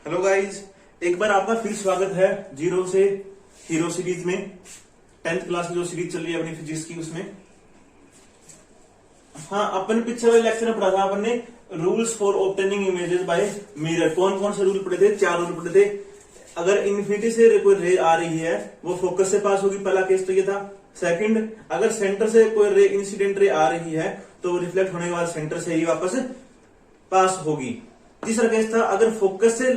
Hello guys, एक बार आपका फिर स्वागत है जीरो से हीरो सीरीज में। 10th क्लास की जो सीरीज चल रही है अपनी फिजिक्स की, उसमें अपन पिछले वाले लेक्चर में पढ़ा था अपन ने rules for obtaining images bye mirror. कौन कौन से रूल पढ़े थे? 4 रूल पढ़े थे। अगर इन्फिनिटी से कोई रे आ रही है वो फोकस से पास होगी, पहला केस तो ये था। सेकंड, अगर सेंटर से कोई रे इंसिडेंट रे आ रही है तो रिफ्लेक्ट होने के बाद सेंटर से ही वापस पास होगी। तीसरा केस था, अगर फोकस से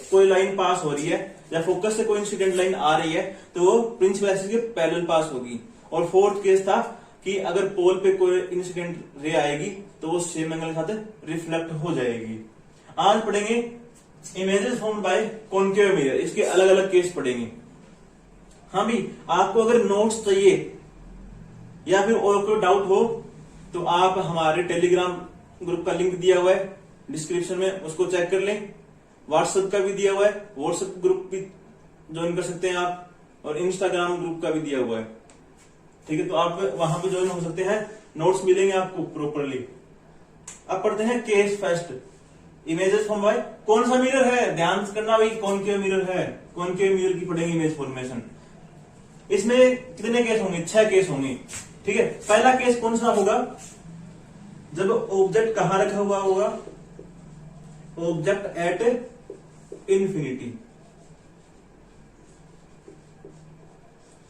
कोई लाइन पास हो रही है या फोकस से कोई इंसिडेंट लाइन आ रही है तो वो प्रिंसिपल एक्सिस के पैरेलल पास होगी। और फोर्थ केस था कि अगर पोल पे कोई इंसिडेंट रे आएगी तो वो सेम एंगल के साथ रिफ्लेक्ट हो जाएगी। आज पढ़ेंगे images formed by concave mirror, इसके अलग अलग केस पढ़ेंगे। हाँ भी, आपको अगर नोट्स चाहिए या फिर और कोई डाउट हो तो आप हमारे टेलीग्राम ग्रुप का लिंक दिया हुआ है डिस्क्रिप्शन में, उसको चेक कर लें। व्हाट्सएप का भी दिया हुआ है, व्हाट्सएप ग्रुप भी ज्वाइन कर सकते हैं आप, और इंस्टाग्राम ग्रुप का भी दिया हुआ है। ठीक है, तो आप वहां पे ज्वाइन हो सकते हैं, नोट्स मिलेंगे आपको प्रॉपरली। अब पढ़ते हैं case first, images form by कौन सा मिरर है? ध्यान से करना भाई, कॉनकेव मिरर है। कॉनकेव मिरर की पढ़ेंगे इमेज फॉर्मेशन। इसमें कितने केस होंगे? 6 केस होंगे। ठीक है, पहला केस कौन सा होगा? जब ऑब्जेक्ट कहां रखा हुआ होगा? Object at infinity.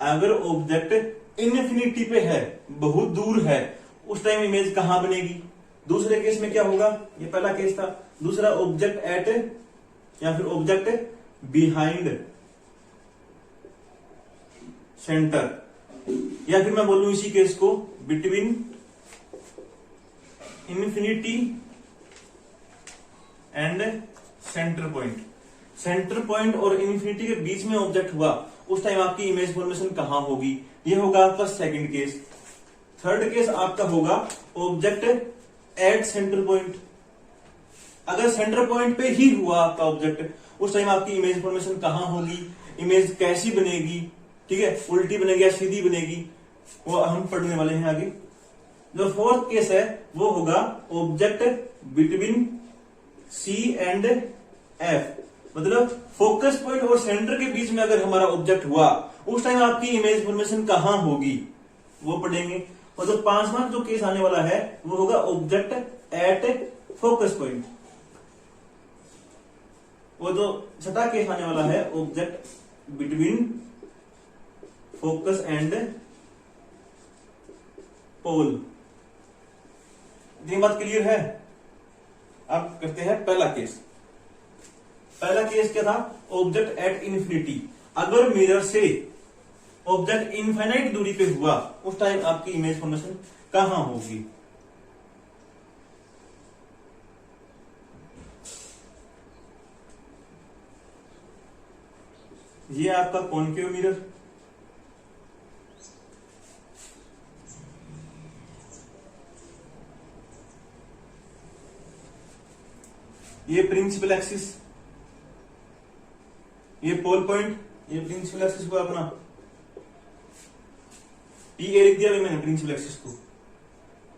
अगर ऑब्जेक्ट इनफिनिटी पे है, बहुत दूर है, उस टाइम इमेज कहां बनेगी? दूसरे केस में क्या होगा? ये पहला केस था। दूसरा, ऑब्जेक्ट एट या फिर ऑब्जेक्ट बिहाइंड सेंटर, या फिर मैं बोलूं इसी केस को between infinity and centre point. Centre point और इन्फिनिटी के बीच में ऑब्जेक्ट हुआ, उस टाइम आपकी इमेज फॉर्मेशन कहां होगी? ये होगा आपका सेकंड केस। थर्ड केस आपका होगा ऑब्जेक्ट एट सेंटर पॉइंट। अगर सेंटर पॉइंट पे ही हुआ आपका ऑब्जेक्ट, उस टाइम आपकी इमेज फॉर्मेशन कहां होगी? इमेज कैसी बनेगी? ठीक है, उल्टी बनेगी या सीधी बनेगी, वो हम पढ़ने वाले हैं आगे। जो फोर्थ केस है वो होगा object between C and F, मतलब फोकस पॉइंट और सेंटर के बीच में अगर हमारा ऑब्जेक्ट हुआ, उस टाइम आपकी इमेज फॉर्मेशन कहां होगी, वो पढ़ेंगे। और जो 5वां जो केस आने वाला है वो होगा ऑब्जेक्ट एट फोकस पॉइंट। वो जो 6था केस आने वाला है ऑब्जेक्ट बिटवीन फोकस एंड पोल। इतनी बात क्लियर है? अब करते हैं पहला केस। पहला केस क्या था? Object at infinity. अगर मिरर से ऑब्जेक्ट इनफाइनाइट दूरी पे हुआ, उस टाइम आपकी इमेज फॉर्मेशन कहां होगी? ये आपका कॉनकेव मिरर, ये प्रिंसिपल एक्सिस, ये पोल पॉइंट, ये प्रिंसिपल एक्सिस को अपना पी ए लिख दिया मैंने प्रिंसिपल एक्सिस को।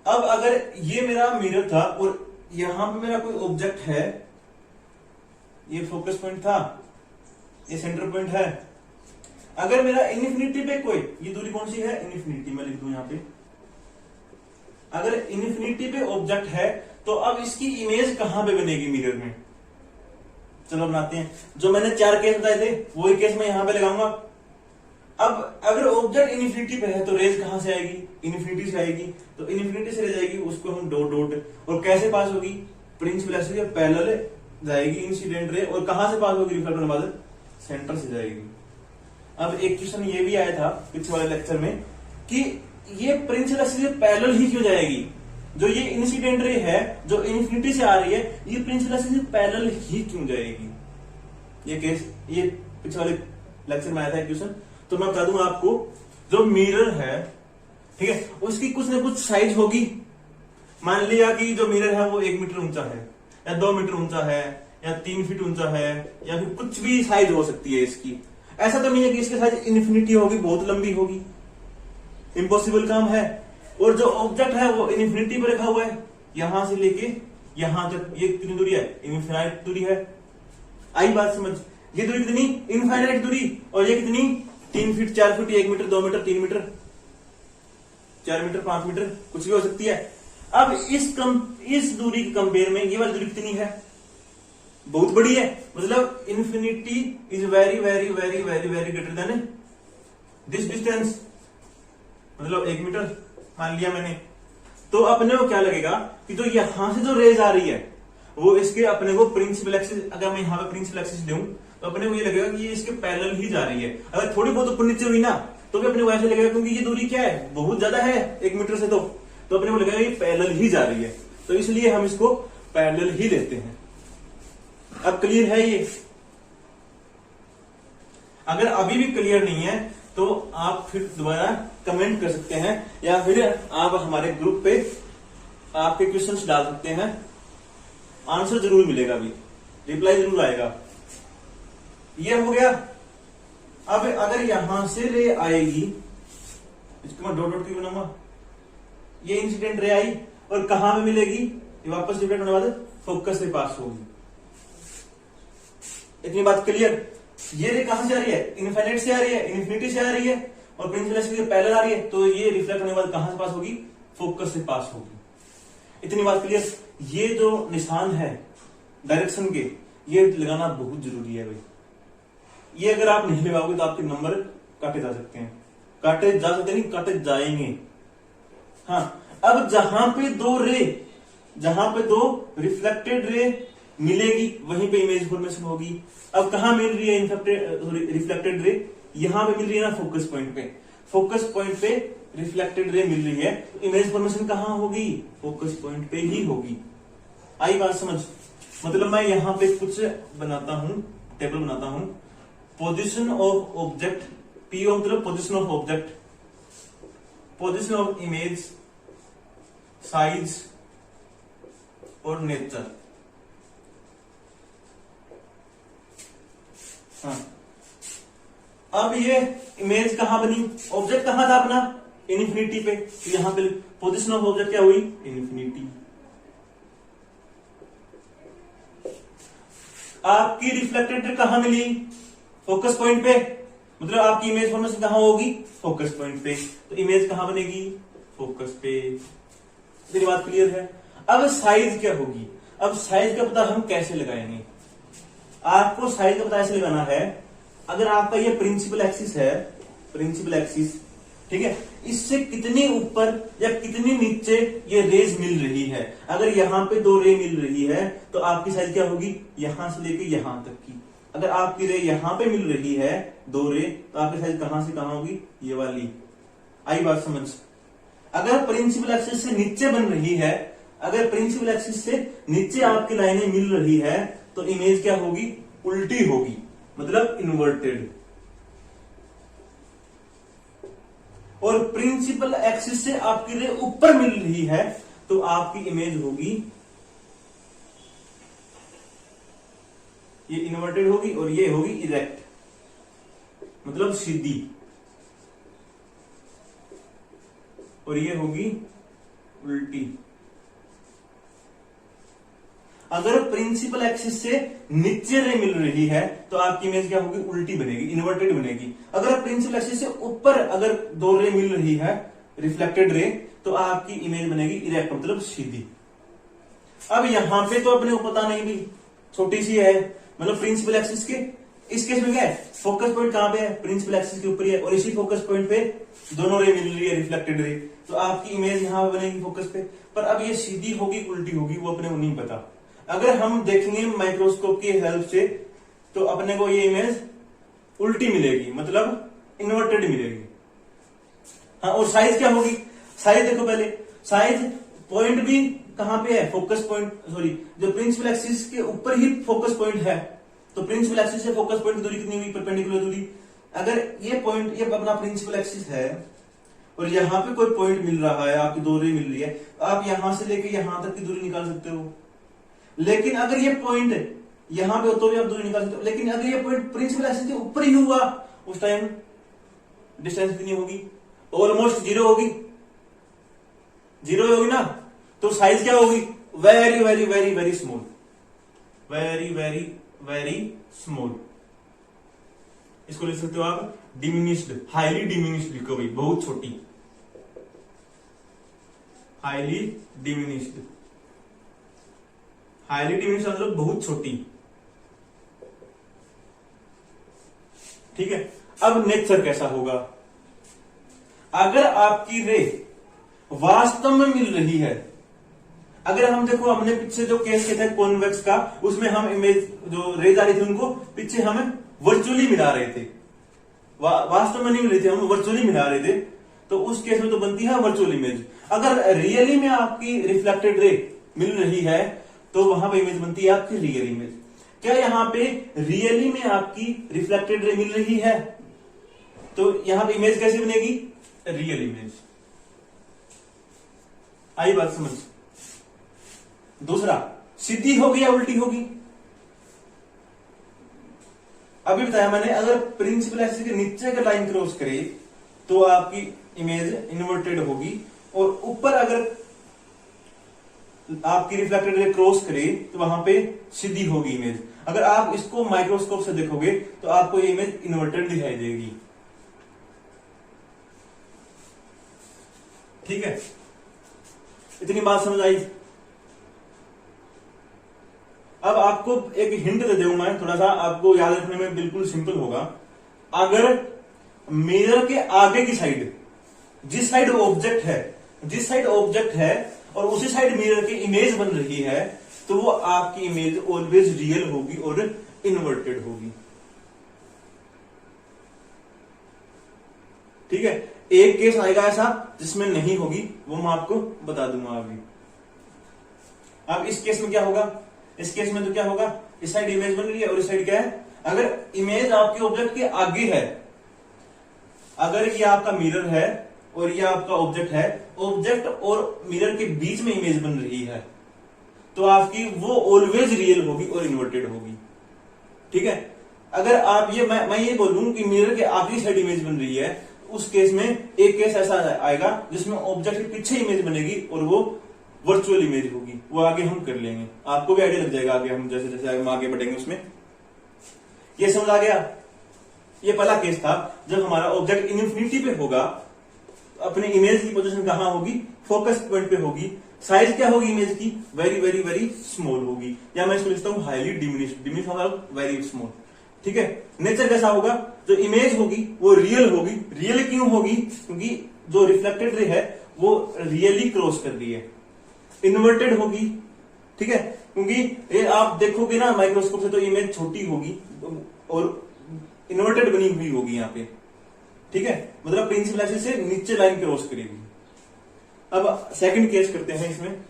अब अगर ये मेरा मिरर था और यहां पे मेरा कोई ऑब्जेक्ट है, ये फोकस पॉइंट था, ये सेंटर पॉइंट है। अगर मेरा इनफिनिटी पे कोई, ये दूरी कौन सी है? इनफिनिटी, मैं लिख दूं यहां पे। अगर इनफिनिटी पे ऑब्जेक्ट है तो अब इसकी इमेज कहां पे बनेगी मिरर में? चलो बनाते हैं। जो मैंने 4 केस बताए थे वही केस मैं यहां पे लगाऊंगा। अब अगर ऑब्जेक्ट इनफिनिटी पे है तो रेज कहां से आएगी? इनफिनिटी से आएगी। तो इनफिनिटी से रेज आएगी, उसको हम डॉट डॉट, और कैसे पास होगी? प्रिंसिपल एक्सिस के पैरेलल जाएगी इंसिडेंट रे, और कहां से पास होगी? रिफ्लेक्ट होने बाद सेंटर से जाएगी। अब एक क्वेश्चन ये भी आया था पिछले वाले लेक्चर में कि ये प्रिंसिपल एक्सिस के पैरेलल ही क्यों जाएगी? जो ये इंसिडेंट रे है जो इन्फिनिटी से आ रही है, ये प्रिंसिपल एक्सिस से पैरेलल ही क्यों जाएगी? ये केस ये पिछले वाले लेक्चर में आया था क्वेश्चन। तो मैं बता दूंगा आपको, जो मिरर है, ठीक है, उसकी कुछ ना कुछ साइज होगी। मान लिया कि जो मिरर है वो 1 मीटर ऊंचा है, या 2 मीटर ऊंचा है, या 3 फीट ऊंचा है, या फिर कुछ भी साइज हो सकती है इसकी। ऐसा तो नहीं है कि इसकी साइज इन्फिनिटी होगी, बहुत लंबी होगी, इम्पॉसिबल काम है। और जो ऑब्जेक्ट है वो इन्फिनिटी पे रखा हुआ है, यहां से लेके यहां तक ये कितनी दूरी है? इनफिनाइट दूरी है। आई बात समझ? ये दूरी कितनी? इनफाइनाइट दूरी। और ये कितनी? 3 feet, 4 feet, 1 metre, 2 metre, 3 metre, 4 metre, 5 metre, कुछ भी हो सकती है। अब इस दूरी के कंपेयर में ये वाली दूरी कितनी है? बहुत बड़ी है। मतलब infinity is very very very very very greater than this distance, मतलब 1 मीटर मान लिया मैंने। तो अपने को क्या लगेगा कि जो यहां से जो रेज आ रही है वो इसके अपने को प्रिंसिपल एक्सिस, अगर मैं यहां पे प्रिंसिपल एक्सिस दूं तो अपने को ये लगेगा कि ये इसके पैरेलल ही जा रही है। अगर थोड़ी बहुत ऊपर नीचे हुई ना तो भी अपने को ऐसे लगेगा, क्योंकि ये दूरी क्या है, बहुत ज्यादा है 1 मीटर से, तो अपने को लगेगा ये पैरेलल ही जा रही है, तो इसलिए हम इसको पैरेलल ही लेते हैं। अब क्लियर है ये? अगर अभी भी क्लियर नहीं है तो आप फिर दोबारा कमेंट कर सकते हैं, या फिर आप हमारे ग्रुप पे आपके क्वेश्चंस डाल सकते हैं, आंसर जरूर मिलेगा, अभी रिप्लाई जरूर आएगा। ये हो गया। अब अगर यहां से रे आएगी, इसको मैं डॉट डॉट क्यों बनाऊंगा, ये इंसिडेंट रे आई और कहां में मिलेगी, ये वापस रिफ्लेक्ट होने के बाद फोकस से पास होगी। इतनी बात क्लियर? ये रे कहां से आ रही है? इनफाइनाइट से आ रही है, इन्फिनिटी से आ रही है, और प्रिंसिपल एक्सिस के पैरेलल आ रही है, तो ये रिफ्लेक्ट होने के बाद कहां से पास होगी? फोकस से पास होगी। इतनी बात क्लियर? ये जो निशान है डायरेक्शन के, ये लगाना बहुत जरूरी है भाई। ये अगर आप नहीं लगाओगे तो आपके नंबर काटे जा सकते हैं, काटे जा सकते नहीं, काटे जाएंगे। हाँ, अब जहां पे दो रिफ्लेक्टेड रे मिलेगी वहीं पे इमेज फॉर्मेशन होगी। अब कहां मिल रही है रिफ्लेक्टेड रे? यहां पे मिल रही है ना, फोकस पॉइंट पे। फोकस पॉइंट पे रिफ्लेक्टेड रे मिल रही है, तो इमेज फॉर्मेशन कहां होगी? फोकस पॉइंट पे ही होगी। आई बात समझ? मतलब मैं यहां पे कुछ बनाता हूं, टेबल बनाता हूं, पोजीशन ऑफ ऑब्जेक्ट, पीओ मतलब position of object, position of image, size और नेचर। हाँ, अब ये इमेज कहां बनी? ऑब्जेक्ट कहां था अपना? इन्फिनिटी पे। तो यहां पे पोजीशन ऑफ ऑब्जेक्ट क्या हुई? इन्फिनिटी। आपकी रिफ्लेक्टेड रे कहां मिली? फोकस पॉइंट पे। मतलब आपकी इमेज फॉर्मेशन कहां होगी? फोकस पॉइंट पे। तो इमेज कहां बनेगी? फोकस पे। मेरी बात क्लियर है? अब साइज क्या होगी? अब साइज का पता हम कैसे लगाएंगे? आपको साइज का पता ऐसे लगाना है, अगर आपका ये प्रिंसिपल एक्सिस है, प्रिंसिपल एक्सिस, ठीक है, इससे कितनी ऊपर या कितनी नीचे ये रेज मिल रही है। अगर यहां पे 2 रे मिल रही है तो आपकी साइज क्या होगी? यहां से लेके यहां तक की। अगर आपकी रे यहां पे मिल रही है 2 रे, तो आपकी साइज कहां से कहां होगी? ये वाली। आई बात समझ? अगर प्रिंसिपल एक्सिस से नीचे बन रही है, अगर प्रिंसिपल एक्सिस से नीचे आपकी लाइनें मिल रही है, तो इमेज क्या होगी? उल्टी होगी, मतलब इन्वर्टेड। और प्रिंसिपल एक्सिस से आपकी रे ऊपर मिल रही है तो आपकी इमेज होगी, ये इन्वर्टेड होगी और ये होगी इरेक्ट, मतलब सीधी, और ये होगी उल्टी। अगर प्रिंसिपल एक्सिस से नीचे रे मिल रही है तो आपकी इमेज क्या होगी? उल्टी बनेगी, इन्वर्टेड बनेगी। अगर प्रिंसिपल एक्सिस से ऊपर अगर 2 रे मिल रही है, रिफ्लेक्टेड रे, तो आपकी इमेज बनेगी इरेक्ट, मतलब सीधी। अब यहां पे तो अपने को पता नहीं भी, छोटी सी है, मतलब प्रिंसिपल एक्सिस के इस केस में क्या है? फोकस पॉइंट कहां पे है? प्रिंसिपल एक्सिस के ऊपर ही है, और इसी फोकस पॉइंट पे दोनों रे मिल रही है, रिफ्लेक्टेड रे, तो आपकी इमेज यहां बनेगी फोकस पे। पर अब ये सीधी होगी उल्टी होगी वो अपने को नहीं पता। अगर हम देखेंगे माइक्रोस्कोप की हेल्प से तो अपने को ये इमेज उल्टी मिलेगी, मतलब इन्वर्टेड मिलेगी। हाँ, और साइज क्या होगी? साइज देखो पहले, साइज पॉइंट भी कहां पे है? फोकस पॉइंट, सॉरी, जो प्रिंसिपल एक्सिस के ऊपर ही फोकस पॉइंट है, तो प्रिंसिपल एक्सिस से फोकस पॉइंट की दूरी कितनी हुई? परपेंडिकुलर दूरी। अगर ये पॉइंट, ये अपना प्रिंसिपल एक्सिस है और यहां पे कोई पॉइंट मिल रहा है, आपकी दूरी मिल रही है, तो आप यहां से लेके यहां तक की दूरी निकाल सकते हो। लेकिन अगर ये पॉइंट यहां पे हो तो भी आप दूरी निकाल सकते हो, लेकिन अगर ये पॉइंट प्रिंसिपल एक्सिस के ऊपर ही हुआ, उस टाइम डिस्टेंस कितनी होगी? ऑलमोस्ट 0 होगी, 0 होगी ना, तो साइज क्या होगी? Very very very very small. Very very very small. इसको लिख सकते हो आप डिमिनिश्ड, हाईली डिमिनिश्ड लिखो भाई, बहुत छोटी, हाईली डिमिनिश्ड। हाईली डिमिनिश्ड मतलब बहुत छोटी। ठीक है, अब नेचर कैसा होगा? अगर आपकी रे वास्तव में मिल रही है, अगर हम देखो हमने पीछे जो केस किया था कॉन्वेक्स का, उसमें हम इमेज जो रेज आ रही थी उनको पीछे हमें वर्चुअली मिला रहे थे, वास्तव में नहीं मिल रही थी, हम वर्चुअली मिला रहे थे, तो उस केस में तो बनती है वर्चुअल इमेज। अगर रियली में आपकी रिफ्लेक्टेड रे मिल रही है तो वहां पे इमेज बनती है आपकी रियल इमेज। क्या यहां पे रियली में आपकी रिफ्लेक्टेड रे मिल रही है तो यहां पे इमेज कैसे बनेगी? Real image. आई बात समझ? दूसरा, सीधी होगी या उल्टी होगी? अभी बताया मैंने, अगर प्रिंसिपल एक्सिस के नीचे अगर लाइन क्रॉस करे तो आपकी इमेज इन्वर्टेड होगी, और ऊपर अगर आपकी रिफ्लेक्टेड रे क्रॉस करे तो वहां पे सीधी होगी इमेज। अगर आप इसको माइक्रोस्कोप से देखोगे तो आपको ये इमेज इन्वर्टेड दिखाई देगी। ठीक है, इतनी बात समझ आई? अब आपको एक हिंट दे दूं मैं, थोड़ा सा आपको याद रखने में बिल्कुल सिंपल होगा। अगर मिरर के आगे की साइड, जिस साइड ऑब्जेक्ट है और उसी साइड मिरर की इमेज बन रही है, तो वो आपकी इमेज ऑलवेज रियल होगी और इन्वर्टेड होगी। ठीक है, एक केस आएगा ऐसा जिसमें नहीं होगी, वो मैं आपको बता दूंगा अभी। अब इस केस में क्या होगा? इस केस में तो क्या होगा, इस साइड इमेज बन रही है और इस साइड क्या है? अगर इमेज आपके ऑब्जेक्ट के आगे है, अगर ये आपका मिरर है और ये आपका ऑब्जेक्ट है, ऑब्जेक्ट और मिरर के बीच में इमेज बन रही है, तो आपकी वो ऑलवेज रियल होगी और इन्वर्टेड होगी। ठीक है, अगर आप ये मैं ये बोलूं कि मिरर के आगे साइड इमेज बन रही है, उस केस में एक केस ऐसा आएगा जिसमें ऑब्जेक्ट के पीछे इमेज बनेगी और वो वर्चुअल इमेज होगी। वो आगे हम कर लेंगे, आपको भी आइडिया लग जाएगा आगे हम जैसे जैसे आगे बढ़ेंगे उसमें। ये समझ आ गया? ये पहला केस था जब हमारा ऑब्जेक्ट इन्फिनिटी पे होगा, अपने इमेज की पोजीशन कहां होगी? फोकस पॉइंट पे होगी। साइज क्या होगी इमेज की? वेरी वेरी वेरी स्मॉल होगी, या मैं इसको लिखता हूं हाईली डिमिनिश्ड। डिमिनिश्ड मतलब वेरी स्मॉल। ठीक है, नेचर कैसा होगा? जो इमेज होगी वो रियल होगी। रियल क्यों होगी? क्योंकि जो रिफ्लेक्टेड रे है वो रियली क्रॉस कर रही है। इन्वर्टेड होगी, ठीक है, क्योंकि ये आप देखोगे ना माइक्रोस्कोप से तो इमेज छोटी होगी और इन्वर्टेड बनी हुई होगी यहाँ पे। ठीक है, मतलब प्रिंसिपल एक्सिस से नीचे लाइन क्रॉस करेगी। अब सेकंड केस करते हैं इसमें।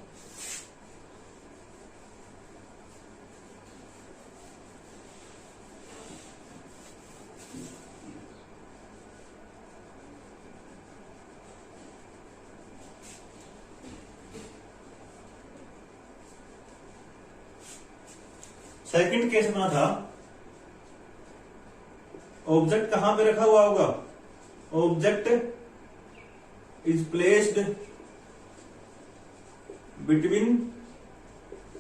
सेकंड केस अपना था, ऑब्जेक्ट कहां पे रखा हुआ होगा? Object is placed between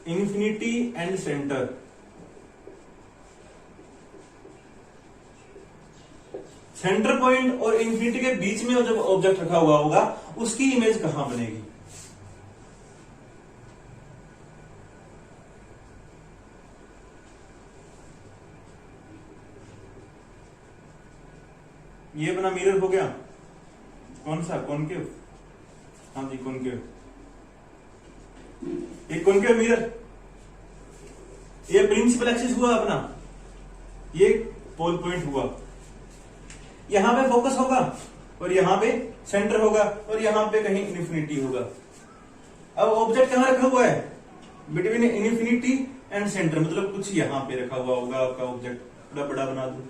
infinity and centre. Centre point और इंफिनिटी के बीच में जब ऑब्जेक्ट रखा हुआ होगा उसकी इमेज कहां बनेगी? ये अपना मिरर हो गया, कौन सा? कॉनकेव। हाँ जी, कॉनकेव। ये कॉनकेव मिरर, ये प्रिंसिपल एक्सिस हुआ अपना, ये पोल पॉइंट हुआ। यहां पे फोकस होगा और यहां पे सेंटर होगा और यहां पे कहीं इन्फिनिटी होगा। अब ऑब्जेक्ट कहां रखा हुआ है? बिटवीन इन्फिनिटी एंड सेंटर, मतलब कुछ यहां पे रखा हुआ होगा आपका ऑब्जेक्ट। थोड़ा बड़ा बना दो,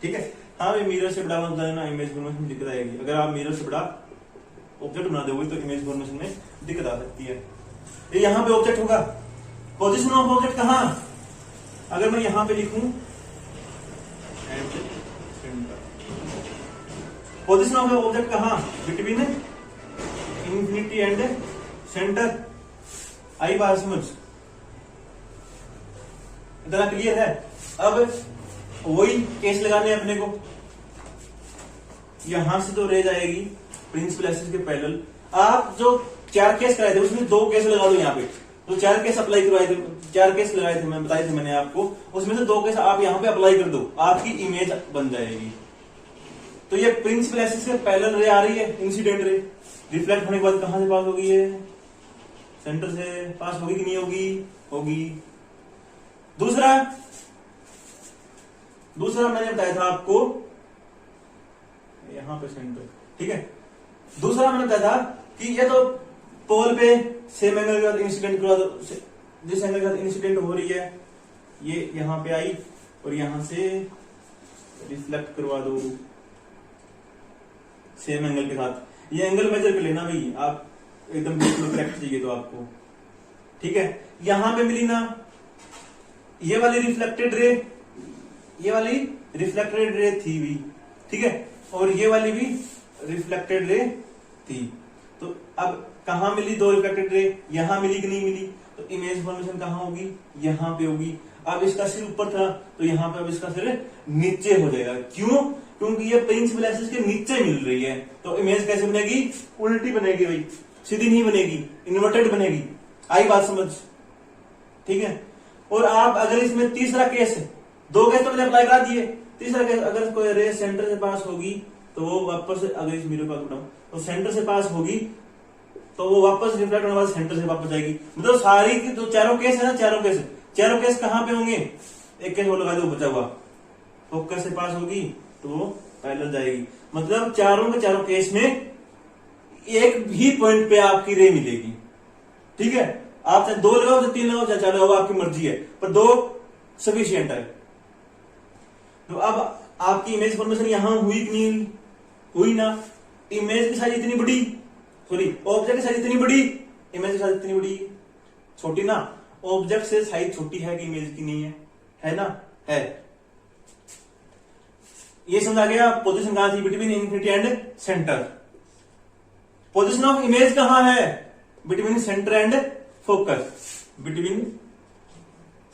ठीक है। हाँ, मिरर से बड़ा बना देना, इमेज फॉर्मेशन में दिक्कत आएगी। अगर आप मिरर से बड़ा ऑब्जेक्ट बना दोगे तो इमेज फॉर्मेशन में दिक्कत आ सकती है। ये यहां पे ऑब्जेक्ट होगा, पोजीशन ऑफ ऑब्जेक्ट कहां? अगर मैं यहां पे लिखूं पोजीशन ऑफ ऑब्जेक्ट कहां? Between infinity and centre. आई बात समझ? इतना क्लियर है। अब वही केस लगाने हैं अपने को, यहां से तो रेज आएगी प्रिंसिपल एक्सिस के पैरेलल। आप जो 4 केस कराए थे उसमें 2 केस लगा दो यहाँ पे, तो 4 केस अप्लाई करवाए थे, 4 केस लगाए थे, मैं बताए थे मैंने आपको, उसमें से 2 केस आप यहाँ पे अप्लाई कर दो, आपकी इमेज बन जाएगी। तो ये प्रिंसिपल एक्सिस के पैरेलल रे आ रही है, इंसिडेंट रे, रिफ्लेक्ट होने के बाद कहां से पास होगी, ये सेंटर से पास होगी कि नहीं होगी, होगी। दूसरा मैंने बताया था आपको, यहां पे सेंटर, ठीक है। दूसरा मैंने बताया था कि ये तो पोल पे सेम एंगल के साथ इंसिडेंट करवा दो, जिस एंगल के साथ इंसिडेंट हो रही है ये यहां पे आई और यहां से रिफ्लेक्ट करवा दो सेम एंगल के साथ। ये एंगल मेजर कर लेना भाई, आप एकदम बिल्कुल करेक्ट चाहिए तो आपको, ठीक है। यहां पे मिली ना ये वाली रिफ्लेक्टेड रे, ये वाली रिफ्लेक्टेड रे थी भी, ठीक है, और ये वाली भी रिफ्लेक्टेड रे थी। तो अब कहां मिली 2 रिफ्लेक्टेड रे, यहां मिली कि नहीं मिली, तो इमेज फॉर्मेशन कहां होगी, यहां पे होगी। अब इसका सिर ऊपर था तो यहां पे अब इसका सिर नीचे हो जाएगा, क्यों, क्योंकि ये प्रिंसिपल एक्सिस के नीचे मिल रही है। तो इमेज कैसे बनेगी, उल्टी बनेगी भाई, सीधी नहीं बनेगी, इन्वर्टेड बनेगी। आई बात समझ, ठीक है। और आप अगर इसमें तीसरा केस, 2 केस तो मैंने अप्लाई करा दिए, तीसरा केस अगर कोई रे सेंटर से पास होगी तो वो वापस, अगर इस मिरर को उठाऊं तो सेंटर से पास होगी तो वो वापस रिफ्लेक्ट होने बाद सेंटर से वापस जाएगी। मतलब सारी की जो 4 केस है ना, चारों केस कहां पे होंगे, एक केस वो लगा दो बचा हुआ, फोकस से पास होगी तो वो पैरेलल जाएगी। मतलब चारों के चारों केस में एक ही पॉइंट पे आपकी रे मिलेगी, ठीक है। आप चाहे 2 लगाओ, चाहे 3 लगाओ, चाहे 4 लगाओ, आपकी मर्जी है, पर 2 सफिशियंट है। तो अब आपकी इमेज फॉर्मेशन यहां हुई कि नहीं हुई ना, इमेज की साइज इतनी बड़ी, सॉरी ऑब्जेक्ट की साइज इतनी बड़ी, इमेज की साइज इतनी बड़ी, छोटी ना, ऑब्जेक्ट से साइज छोटी है कि इमेज की नहीं है ना, है। ये समझ आ गया पोजीशन कहां थी, between infinity and centre. Position of image कहां है, between centre and focus, between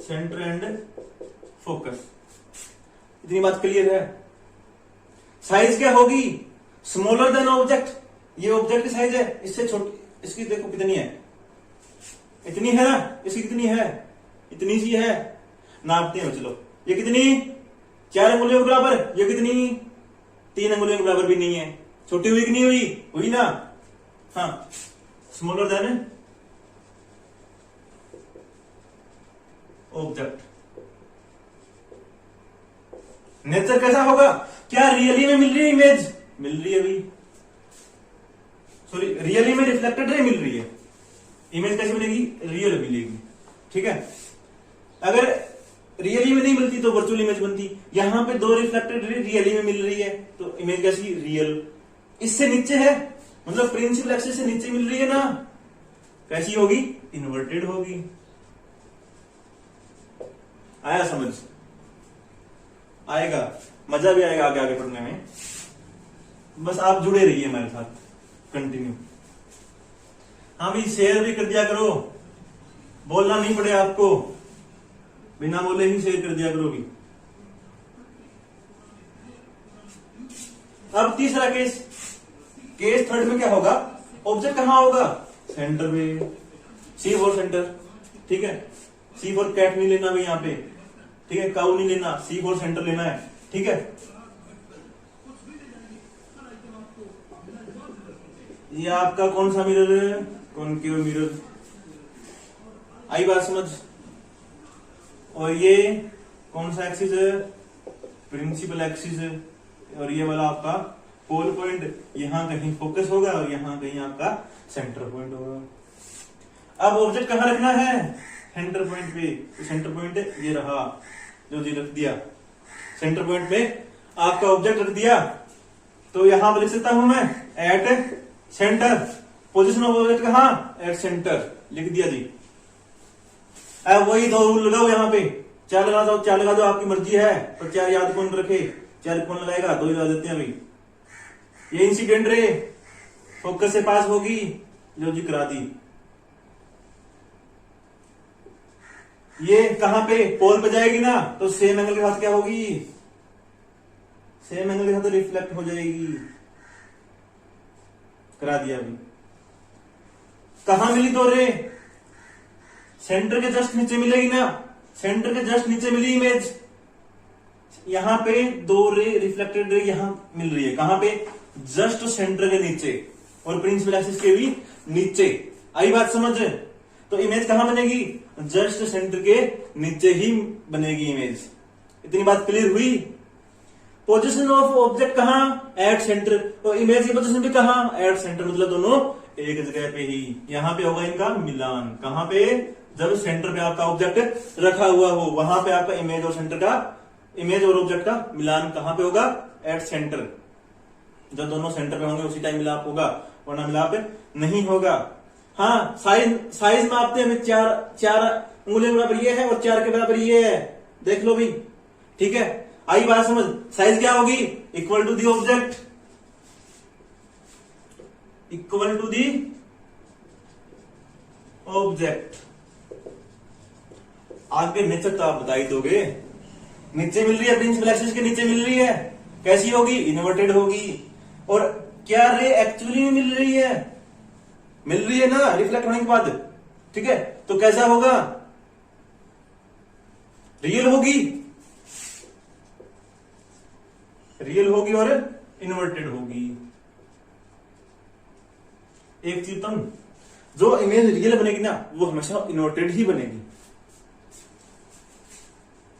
centre and focus. इतनी बात क्लियर है। साइज क्या होगी, स्मॉलर देन ऑब्जेक्ट, ये ऑब्जेक्ट की साइज है, इससे छोटी, इसकी देखो कितनी है, इतनी है ना, इसकी कितनी है, इतनी सी है, नापते हैं चलो, ये कितनी 4 अंगुलियों के बराबर, ये कितनी 3 अंगुलियों के बराबर भी नहीं है, छोटी हुई कि नहीं हुई, हुई ना, हाँ, स्मॉलर देन ऑब्जेक्ट। नेचर कैसा होगा, क्या रियली में मिल रही है इमेज, मिल रही है अभी, सॉरी रियली में रिफ्लेक्टेड रे मिल रही है, इमेज कैसे मिलेगी, रियल मिलेगी, ठीक है। अगर रियली में नहीं मिलती तो वर्चुअल इमेज बनती। यहां पे 2 रिफ्लेक्टेड रे रियली में मिल रही है तो इमेज कैसी, रियल। इससे नीचे है, मतलब प्रिंसिपल एक्सिस से नीचे मिल रही है ना, कैसी होगी, इन्वर्टेड होगी। आया समझ, आएगा, मजा भी आएगा आगे आगे पढ़ने में, बस आप जुड़े रहिए हमारे साथ कंटिन्यू। हाँ भी शेयर भी कर दिया करो, बोलना नहीं पड़े आपको, बिना बोले ही शेयर कर दिया करो भी। अब तीसरा केस, केस थर्ड में क्या होगा, ऑब्जेक्ट कहां होगा, सेंटर में, C फॉर सेंटर, ठीक है। C फॉर कैट नहीं लेना भाई यहाँ पे, ठीक है, काउ नहीं लेना, C फॉर सेंटर लेना है, ठीक है। ये आपका कौन सा मिरर है, कॉनकेव मिरर, आई बात समझ। और ये कौन सा एक्सिस है, प्रिंसिपल एक्सिस है, और ये वाला आपका पोल पॉइंट, यहां कहीं फोकस होगा और यहां कहीं आपका सेंटर पॉइंट होगा। अब ऑब्जेक्ट कहां रखना है, सेंटर पॉइंट पे, तो सेंटर पॉइंट ये रहा, जो जी रख दिया सेंटर पॉइंट पे, आपका ऑब्जेक्ट रख दिया, तो यहां पर लिख सकता हूं मैं at centre, position of object कहां, एट सेंटर, लिख दिया जी। अब वही 2 रूल लगाओ यहाँ पे, 4 लगा दो, 4 लगा दो, आपकी मर्जी है, पर 4 याद कौन रखे, 4 कौन लगाएगा, 2 लगा देते हैं भाई। ये इंसिडेंट रे फोकस से पास होगी, जो जी करा दी, ये कहां पे पोल पे जाएगी ना, तो सेम एंगल के साथ क्या होगी, सेम एंगल के साथ रिफ्लेक्ट हो जाएगी। करा दिया अभी। कहां मिली दो रे, सेंटर के जस्ट नीचे मिलेगी ना, सेंटर के जस्ट नीचे मिली इमेज। यहां पे दो रे रिफ्लेक्टेड रे यहां मिल रही है, कहां पे, जस्ट सेंटर के नीचे और प्रिंसिपल एक्सिस के भी नीचे। आई बात समझ। तो इमेज कहां बनेगी, जस्ट सेंटर के नीचे ही बनेगी इमेज। इतनी बात क्लियर हुई। पोजीशन ऑफ ऑब्जेक्ट कहां, एट सेंटर, तो इमेज की पोजीशन भी कहां, एट सेंटर, मतलब दोनों एक जगह पे ही। यहां पे होगा इनका मिलान, कहां पे, जब सेंटर पे आपका ऑब्जेक्ट रखा हुआ हो, वहां पे आपका इमेज और सेंटर का, इमेज और ऑब्जेक्ट का मिलान कहां पे होगा, एट सेंटर। जब दोनों सेंटर पे होंगे उसी टाइम मिलाप होगा, वरना मिलाप नहीं होगा। हाँ, साइज मापते हैं, चार उंगलियों के बराबर ये है और 4 के बराबर ये है, देख लो भी, ठीक है। आई बात समझ। साइज क्या होगी, equal to the object, equal to the object. आगे नीचे तो आप बता ही दोगे, नीचे मिल रही है, प्रिंसिपल एक्सिस के नीचे मिल रही है, कैसी होगी, इन्वर्टेड होगी। और क्या रे एक्चुअली में मिल रही है ना, रिफ्लेक्ट होने के बाद, ठीक है। तो कैसा होगा, रियल होगी, रियल होगी और इन्वर्टेड होगी। एक चीज तुम, जो इमेज रियल बनेगी ना, वो हमेशा इन्वर्टेड ही बनेगी,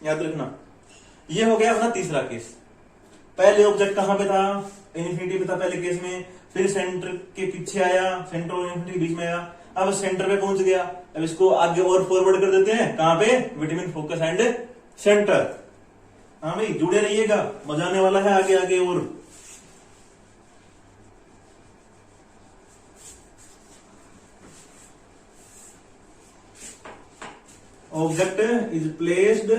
याद रखना। ये हो गया अपना तीसरा केस। पहले ऑब्जेक्ट कहां पे था, इन्फिनिटी पे था पहले केस में, फिर सेंटर के पीछे आया, सेंटर और इन्फिनिटी के बीच में आया, अब सेंटर पे पहुंच गया। अब इसको आगे और फॉरवर्ड कर देते हैं, कहां पे, बिटवीन फोकस एंड सेंटर। हाँ भाई, जुड़े रहिएगा, मजा आने वाला है आगे आगे। और object is placed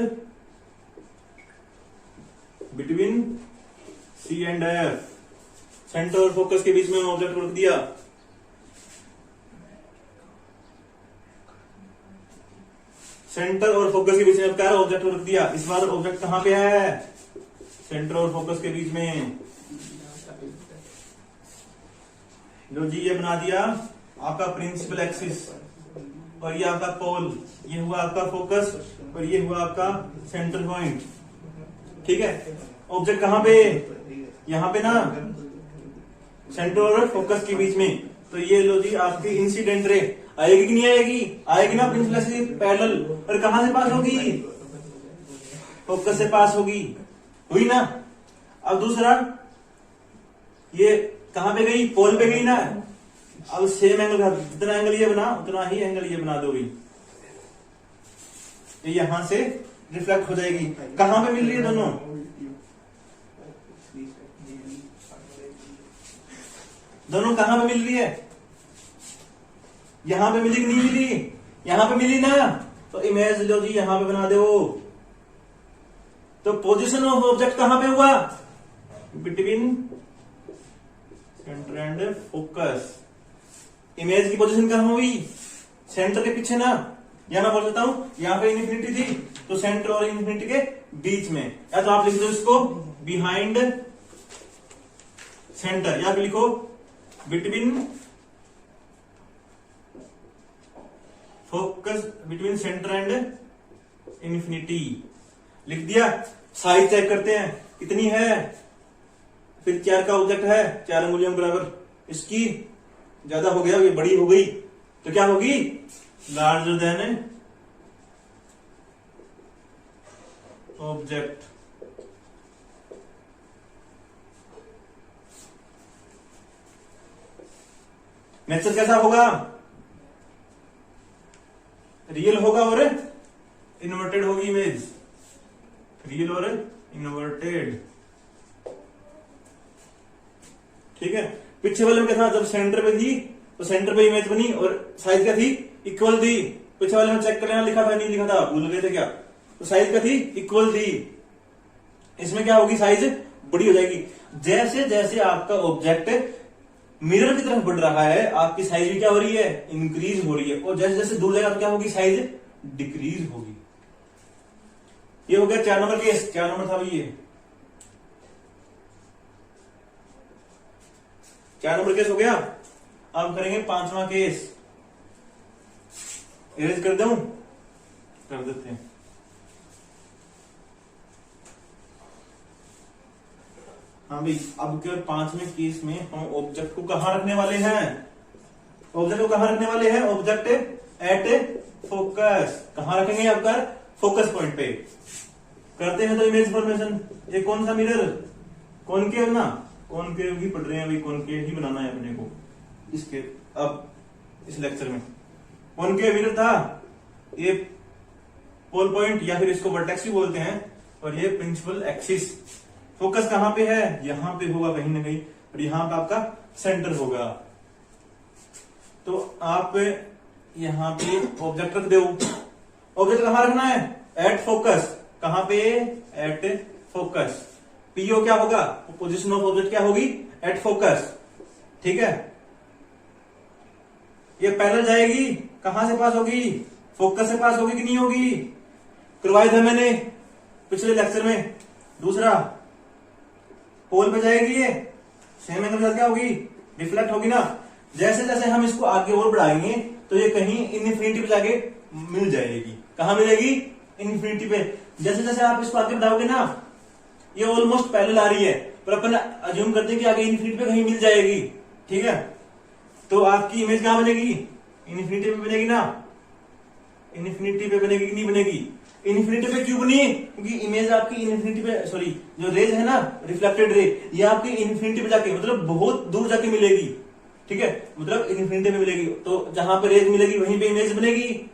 between C and F, centre और फोकस के बीच में ऑब्जेक्ट रख दिया। सेंटर और फोकस के बीच में क्या ऑब्जेक्ट रख दिया। इस बार ऑब्जेक्ट कहां पे है, सेंटर और फोकस के बीच में। लो जी, ये बना दिया आपका प्रिंसिपल एक्सिस, और ये आपका पोल, ये हुआ आपका फोकस, और ये हुआ आपका सेंटर पॉइंट, ठीक है। ऑब्जेक्ट कहां पे, यहां पे ना, सेंटर और फोकस के बीच में। तो ये लो जी आपकी इंसिडेंट रे आएगी कि नहीं आएगी, आएगी ना, प्रिंसिपल एक्सिस पैरेलल। और कहां से पास होगी, फोकस से पास होगी, हुई ना। अब दूसरा, ये कहां पे गई, पोल पे गई ना। अब सेम एंगल, जितना एंगल ये बना उतना ही एंगल ये बना दोगी, ये यहां से रिफ्लेक्ट हो जाएगी। कहां पे मिल रही है दोनों, दोनों कहां पे मिल रही है, यहां पे मिली कि नहीं मिली, यहां पे मिली ना। तो इमेज लो जी यहां पे बना दो। तो पोजीशन ऑफ ऑब्जेक्ट कहां पे हुआ, between centre and focus. Image की पोजीशन कहां हुई, सेंटर के पीछे ना, या मैं बोल देता हूं यहां पे इन्फिनिटी थी, तो सेंटर और इन्फिनिटी के बीच में, या तो आप लिख दो इसको बिहाइंड सेंटर, या फिर लिखो between focus, between centre and infinity, लिख दिया। साइज चेक करते हैं कितनी है, फिर 4 का ऑब्जेक्ट है, 4 अंगुलियों बराबर, इसकी ज्यादा हो गया, ये बड़ी हो गई, तो क्या होगी, लार्जर देन ऑब्जेक्ट। नेचर कैसा होगा, रियल होगा और इन्वर्टेड होगी इमेज, रियल और इन्वर्टेड, ठीक है। पीछे वाले में क्या था, जब सेंटर पे थी तो सेंटर पे इमेज बनी और साइज क्या थी, इक्वल थी। पीछे वाले में चेक कर लेना, लिखा था नहीं लिखा था, भूल गए थे क्या, तो साइज क्या थी, इक्वल थी। इसमें क्या होगी, साइज बड़ी हो जाएगी। जैसे जैसे आपका ऑब्जेक्ट मिरर की तरफ बढ़ रहा है, आपकी साइज भी क्या हो रही है, इंक्रीज हो रही है, और जैसे जैसे दूर जाएगा तो क्या होगी, साइज डिक्रीज होगी। ये हो गया 4 नंबर केस, 4 नंबर था भाई ये 4 नंबर केस हो गया। अब करेंगे 5वां केस। इरेज कर दूं? कर देते हैं। हाँ भाई, अब के 5वें केस में हम ऑब्जेक्ट को कहां रखने वाले हैं? ऑब्जेक्ट को कहां रखने वाले हैं? Object at focus. कहां रखेंगे? अब कर फोकस पॉइंट पे करते हैं। तो इमेज फॉर्मेशन, ये कौन सा मिरर? कॉनकेव ना, कॉनकेव ही पढ़ रहे हैं भाई, कॉनकेव ही बनाना है अपने को इसके। अब इस लेक्चर में कॉनकेव मिरर था, ये पोल पॉइंट या फिर इसको वर्टेक्स भी बोलते हैं, और ये प्रिंसिपल एक्सिस। फोकस कहां पे है? यहां पे होगा कहीं ना कहीं, और यहां पे आपका सेंटर होगा। तो आप यहां पे ऑब्जेक्ट रख दो। ऑब्जेक्ट कहां रखना है? At focus. कहां पे? At focus. पीओ क्या होगा? पोजीशन ऑफ ऑब्जेक्ट क्या होगी? At focus. ठीक है, ये पैरेलल जाएगी, कहां से पास होगी? फोकस से पास होगी कि नहीं होगी? करवाया था मैंने पिछले लेक्चर में। दूसरा, पोल पे जाएगी, ये सेम एंगल के साथ क्या होगी? रिफ्लेक्ट होगी ना। जैसे जैसे हम इसको आगे और बढ़ाएंगे तो ये कहीं इनफिनिटी पे जाके मिल जाएगी। कहां मिलेगी? इनफिनिटी पे। जैसे जैसे आप इसको आगे बढ़ाओगे ना, ये ऑलमोस्ट पैरेलल आ रही है, पर अपन अज्यूम करते हैं कि आगे इनफिनिटी पे कहीं मिल जाएगी। ठीक है, तो आपकी इमेज कहां बनेगी? इनफिनिटी पे बनेगी ना। इनफिनिटी पे बनेगी कि नहीं बनेगी? इन्फिनिटी पे क्यों बनी? क्योंकि इमेज आपकी इन्फिनिटी पे, सॉरी जो रेज है ना, रिफ्लेक्टेड रे, ये आपकी इन्फिनिटी पे जाके, मतलब बहुत दूर जाके मिलेगी। ठीक है, मतलब इन्फिनिटी पे मिलेगी। तो जहां पे रेज मिलेगी वहीं पे इमेज बनेगी,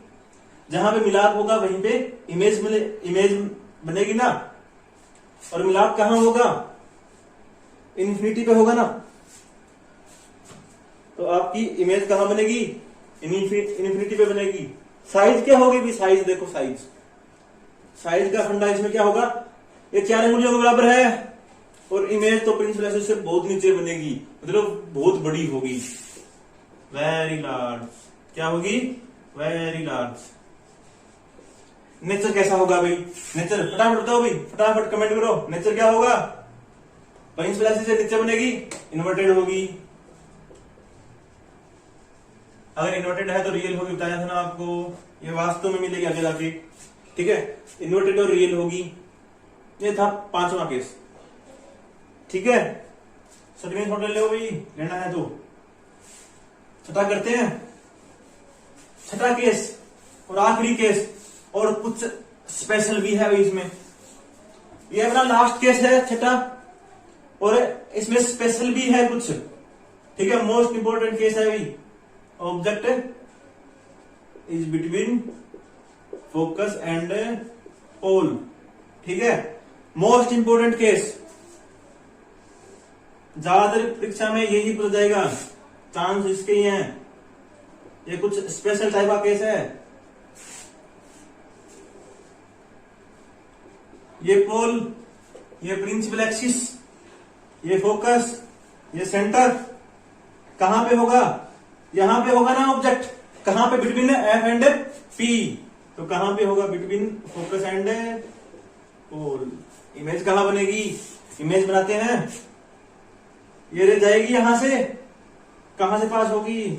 जहां पे मिलाप होगा वहीं पे इमेज बनेगी ना। और मिलाप कहां होगा? इन्फिनिटी पे होगा ना। तो आपकी इमेज कहां बनेगी? इन्फिनिटी पे बनेगी। साइज क्या होगी भी? साइज देखो, साइज का फंडा इसमें क्या होगा? ये 4 अंगुलियों के बराबर है, और इमेज तो प्रिंसिपल एक्सिस से बहुत नीचे बनेगी, मतलब बहुत बड़ी होगी, वेरी लार्ज। क्या होगी? Very large. नेचर कैसा होगा भाई? नेचर फटाफट बताओ भाई, फटाफट कमेंट करो। नेचर क्या होगा? प्रिंसिपल एक्सिस से नीचे बनेगी, इन्वर्टेड होगी। अगर इन्वर्टेड है तो रियल होगी, बताया था ना आपको, ये वास्तव में मिलेगी आगे जाके। ठीक है, इन्वर्टेड और रियल होगी। ये था 5वां केस। ठीक है, स्क्रीन शॉट ले लो भाई, लेना है तो। छठा करते हैं, छठा केस और आखिरी केस, और कुछ स्पेशल भी है भाई इसमें। ये अपना लास्ट केस है छठा, और इसमें स्पेशल भी है कुछ। ठीक है, मोस्ट इंपोर्टेंट केस है भाई। Object is between focus and pole. ठीक है, मोस्ट इंपोर्टेंट केस, ज्यादातर परीक्षा में यही पूछा जाएगा, चांस इसके ही हैं। ये कुछ स्पेशल टाइप का केस है। ये पोल, ये प्रिंसिपल एक्सिस, ये फोकस, ये सेंटर कहां पे होगा? यहां पे होगा ना ऑब्जेक्ट। कहां पे? Between F and P. तो कहां पे होगा? Between focus and pole. Image कहां बनेगी? इमेज बनाते हैं, ये रे जाएगी यहां से, कहां से पास होगी?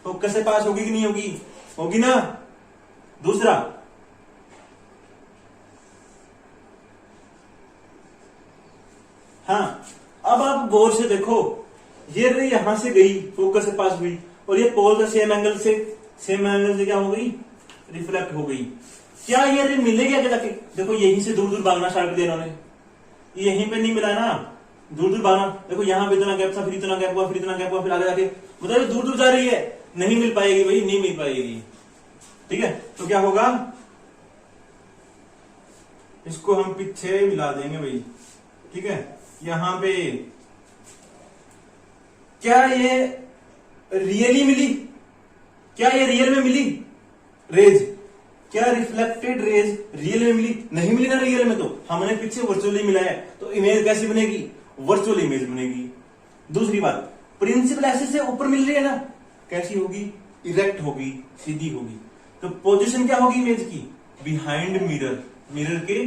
फोकस से पास होगी कि नहीं होगी? होगी ना। दूसरा, हाँ, अब आप गौर से देखो, ये रे यहां से गई, फोकस से पास हुई, और ये पोल से सेम एंगल से क्या हो गई? रिफ्लेक्ट हो गई। क्या ये रे मिलेगी आगे जाके? देखो, यहीं से दूर दूर भागना स्टार्ट कर दिया इन्होंने, यहीं पे नहीं मिला ना, दूर दूर भागना। देखो, यहां पे इतना गैप था, फिर इतना गैप हुआ, फिर इतना गैप हुआ, फिर आगे जाके मतलब दूर दूर जा रही है, नहीं मिल पाएगी भाई, नहीं मिल पाएगी। ठीक है, तो क्या होगा? इसको हम पीछे मिला देंगे भाई। ठीक है, यहां पे क्या ये रियली मिली? क्या ये रियल में मिली रेज? क्या रिफ्लेक्टेड रेज रियल में मिली? नहीं मिली ना रियल में, तो हमने पीछे वर्चुअली मिलाया, तो इमेज कैसी बनेगी? वर्चुअल इमेज बनेगी। दूसरी बात, प्रिंसिपल एक्सिस से ऊपर मिल रही है ना, कैसी होगी? इरेक्ट होगी, सीधी होगी। तो पोजीशन क्या होगी इमेज की? Behind mirror. मिरर के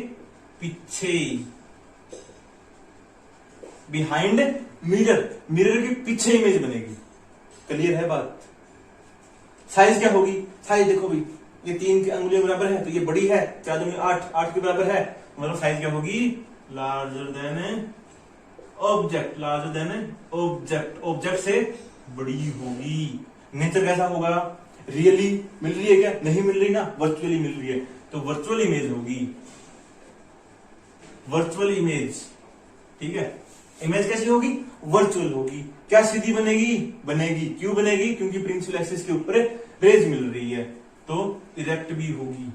पीछे, बिहाइंड मिरर, मिरर के पीछे इमेज बनेगी। क्लियर है बात? साइज क्या होगी? साइज देखो भाई, ये 3 की अंगुलियों बराबर है तो ये बड़ी है, 4 दूनी 8, 8 के बराबर है, मतलब साइज क्या होगी? Larger than object, larger than object, object से बड़ी होगी। नेचर कैसा होगा? रियली मिल रही है क्या? नहीं मिल रही ना, वर्चुअली मिल रही है, तो वर्चुअल इमेज होगी, वर्चुअल इमेज। ठीक है, इमेज कैसी होगी? वर्चुअल होगी। क्या सीधी बनेगी? बनेगी। क्यों बनेगी? क्योंकि प्रिंसिपल एक्सिस के ऊपर रेज मिल रही है, तो इरेक्ट भी होगी।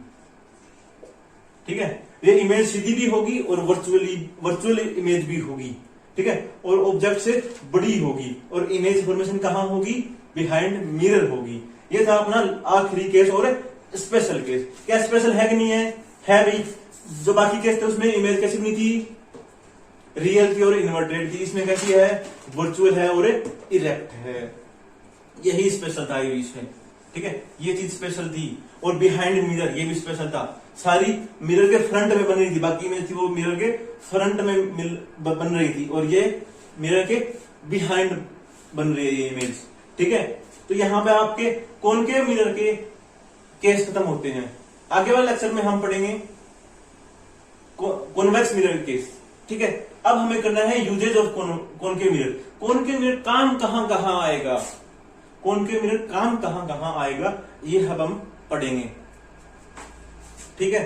ठीक है, ये इमेज सीधी भी होगी और वर्चुअल इमेज भी होगी। ठीक है, और ऑब्जेक्ट से बड़ी होगी, और इमेज फॉर्मेशन कहां होगी? बिहाइंड मिरर होगी। ये था अपना आखिरी केस और स्पेशल केस। क्या स्पेशल है कि नहीं है? है भाई। जो बाकी केस थे उसमें इमेज कैसी बनी थी? रियल थी और इन्वर्टेड थी। इसमें कैसी है? वर्चुअल है और इरेक्ट है। यही स्पेशल था इसमें। ठीक है, ये चीज स्पेशल थी। और बिहाइंड मिरर, ये भी स्पेशल था। सारी मिरर के फ्रंट में बन रही थी, बाकी इमेज थी वो मिरर के फ्रंट में बन रही थी, और ये मिरर के बिहाइंड बन रही है ये इमेज। ठीक है, तो यहां पे आपके कॉनकेव मिरर के केस खत्म होते हैं। आगे वाले लेक्चर में हम पढ़ेंगे कॉन्वेक्स मिरर केस। ठीक है, अब हमें करना है uses of concave mirror. Concave mirror काम कहां कहां आएगा, कॉनकेव मिरर काम कहां कहां आएगा, ये अब हम पढ़ेंगे। ठीक है,